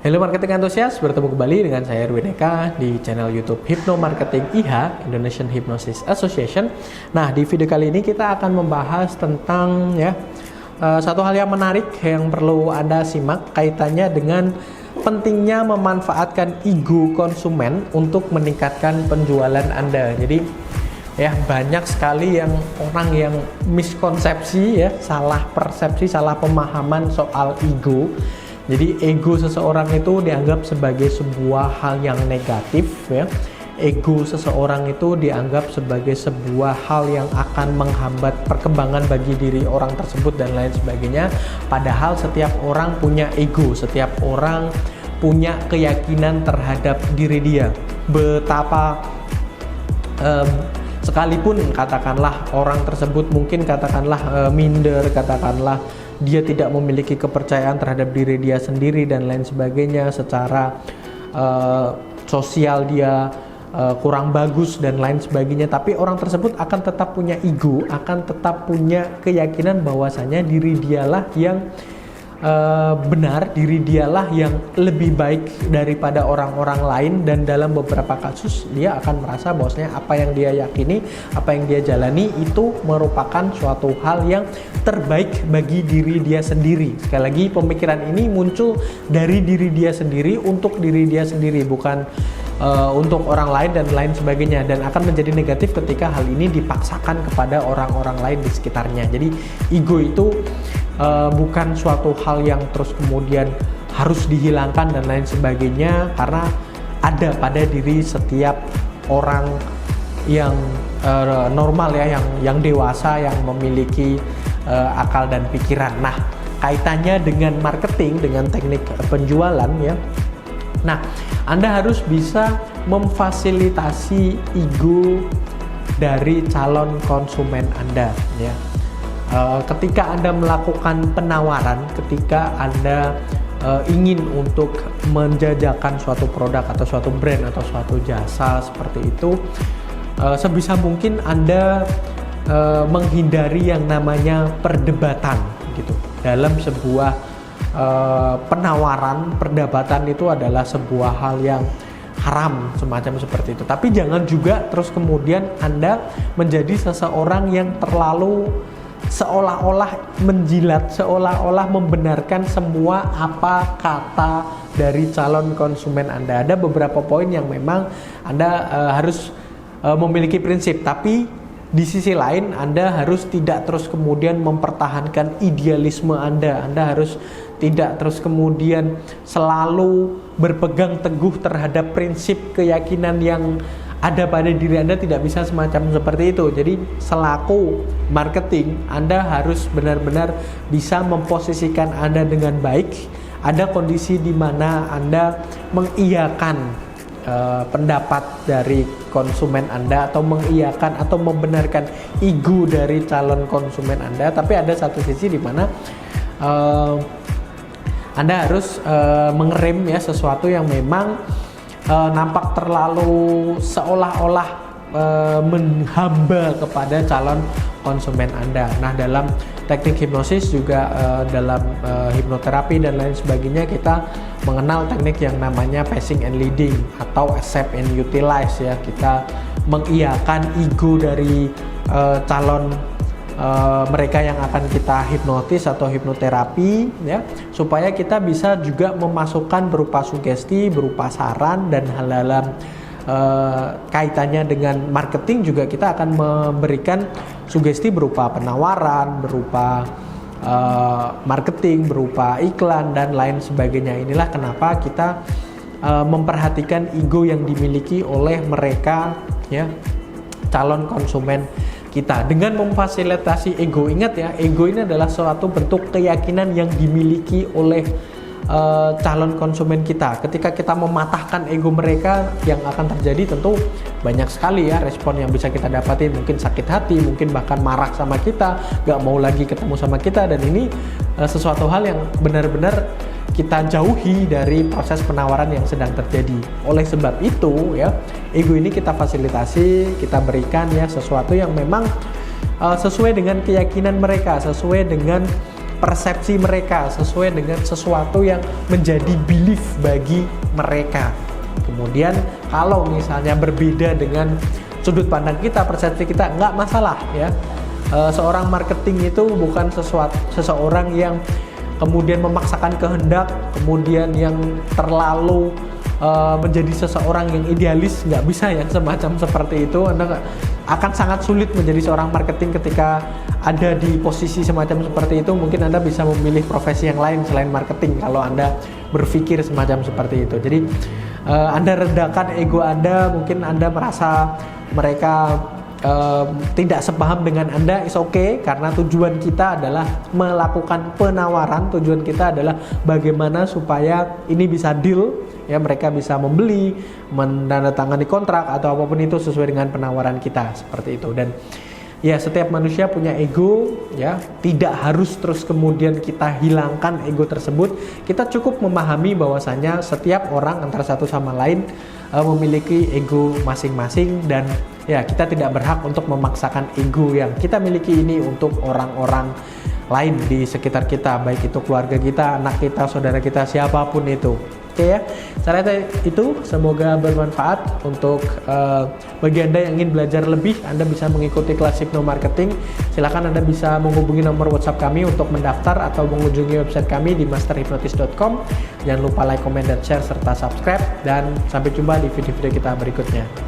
Halo marketing antusias, bertemu kembali dengan saya Erwin Eka di channel YouTube Hypno Marketing IH, Indonesian Hypnosis Association. Nah, di video kali ini kita akan membahas tentang satu hal yang menarik yang perlu Anda simak kaitannya dengan pentingnya memanfaatkan ego konsumen untuk meningkatkan penjualan Anda. Jadi banyak sekali orang yang miskonsepsi salah persepsi, salah pemahaman soal ego. Jadi ego seseorang itu dianggap sebagai sebuah hal yang negatif Ego seseorang itu dianggap sebagai sebuah hal yang akan menghambat perkembangan bagi diri orang tersebut dan lain sebagainya. Padahal setiap orang punya ego, setiap orang punya keyakinan terhadap diri dia. Betapa sekalipun katakanlah orang tersebut mungkin katakanlah minder, katakanlah dia tidak memiliki kepercayaan terhadap diri dia sendiri dan lain sebagainya, secara sosial dia kurang bagus dan lain sebagainya, tapi orang tersebut akan tetap punya ego, akan tetap punya keyakinan bahwasanya diri dialah yang benar, diri dialah yang lebih baik daripada orang-orang lain, dan dalam beberapa kasus dia akan merasa bahwasanya apa yang dia yakini, apa yang dia jalani itu merupakan suatu hal yang terbaik bagi diri dia sendiri. Sekali lagi, pemikiran ini muncul dari diri dia sendiri, untuk diri dia sendiri, bukan untuk orang lain dan lain sebagainya, dan akan menjadi negatif ketika hal ini dipaksakan kepada orang-orang lain di sekitarnya. Jadi ego itu bukan suatu hal yang terus kemudian harus dihilangkan dan lain sebagainya, karena ada pada diri setiap orang yang normal yang dewasa, yang memiliki akal dan pikiran. Nah, kaitannya dengan marketing, dengan teknik penjualan Nah, Anda harus bisa memfasilitasi ego dari calon konsumen Anda ketika Anda melakukan penawaran, ketika Anda ingin untuk menjajakan suatu produk atau suatu brand atau suatu jasa seperti itu, sebisa mungkin Anda menghindari yang namanya perdebatan gitu. Dalam sebuah penawaran, perdebatan itu adalah sebuah hal yang haram, semacam seperti itu. Tapi jangan juga terus kemudian Anda menjadi seseorang yang terlalu seolah-olah menjilat, seolah-olah membenarkan semua apa kata dari calon konsumen Anda. Ada beberapa poin yang memang Anda harus memiliki prinsip, tapi di sisi lain Anda harus tidak terus kemudian mempertahankan idealisme Anda. Anda harus tidak terus kemudian selalu berpegang teguh terhadap prinsip keyakinan yang ada pada diri Anda, tidak bisa semacam seperti itu. Jadi selaku marketing, Anda harus benar-benar bisa memposisikan Anda dengan baik. Ada kondisi di mana Anda mengiyakan pendapat dari konsumen Anda, atau mengiyakan atau membenarkan ego dari calon konsumen Anda, tapi ada satu sisi di mana Anda harus mengerem sesuatu yang memang nampak terlalu seolah-olah menghamba kepada calon konsumen Anda. Nah, dalam teknik hipnosis juga dalam hipnoterapi dan lain sebagainya, kita mengenal teknik yang namanya passing and leading atau accept and utilize Kita mengiyakan ego dari calon mereka yang akan kita hipnotis atau hipnoterapi supaya kita bisa juga memasukkan berupa sugesti, berupa saran, dan hal-hal kaitannya dengan marketing juga kita akan memberikan sugesti berupa penawaran, berupa marketing, berupa iklan dan lain sebagainya. Inilah kenapa kita memperhatikan ego yang dimiliki oleh mereka calon konsumen kita dengan memfasilitasi ego. Ingat ego ini adalah suatu bentuk keyakinan yang dimiliki oleh calon konsumen kita. Ketika kita mematahkan ego mereka, yang akan terjadi tentu banyak sekali respon yang bisa kita dapatin. Mungkin sakit hati, mungkin bahkan marah sama kita, gak mau lagi ketemu sama kita, dan ini sesuatu hal yang benar-benar kita jauhi dari proses penawaran yang sedang terjadi. Oleh sebab itu ego ini kita fasilitasi, kita berikan sesuatu yang memang sesuai dengan keyakinan mereka, sesuai dengan persepsi mereka, sesuai dengan sesuatu yang menjadi belief bagi mereka. Kemudian kalau misalnya berbeda dengan sudut pandang kita, persepsi kita, nggak masalah ya. Seorang marketing itu bukan seseorang yang kemudian memaksakan kehendak, kemudian yang terlalu menjadi seseorang yang idealis, nggak bisa ya semacam seperti itu. Anda akan sangat sulit menjadi seorang marketing ketika ada di posisi semacam seperti itu. Mungkin Anda bisa memilih profesi yang lain selain marketing kalau Anda berpikir semacam seperti itu. Jadi Anda redakan ego Anda, mungkin Anda merasa mereka tidak sepaham dengan Anda, is okay, karena tujuan kita adalah melakukan penawaran, tujuan kita adalah bagaimana supaya ini bisa deal, ya mereka bisa membeli, menandatangani kontrak atau apapun itu sesuai dengan penawaran kita, seperti itu. Dan ya setiap manusia punya ego, ya tidak harus terus kemudian kita hilangkan ego tersebut. Kita cukup memahami bahwasanya setiap orang antara satu sama lain memiliki ego masing-masing, dan ya kita tidak berhak untuk memaksakan ego yang kita miliki ini untuk orang-orang lain di sekitar kita, baik itu keluarga kita, anak kita, saudara kita, siapapun itu. Oke ya, saya itu semoga bermanfaat untuk bagi Anda yang ingin belajar lebih. Anda bisa mengikuti kelas Hypno Marketing. Silakan Anda bisa menghubungi nomor WhatsApp kami untuk mendaftar atau mengunjungi website kami di masterhypnotis.com. Jangan lupa like, comment, dan share serta subscribe, dan sampai jumpa di video-video kita berikutnya.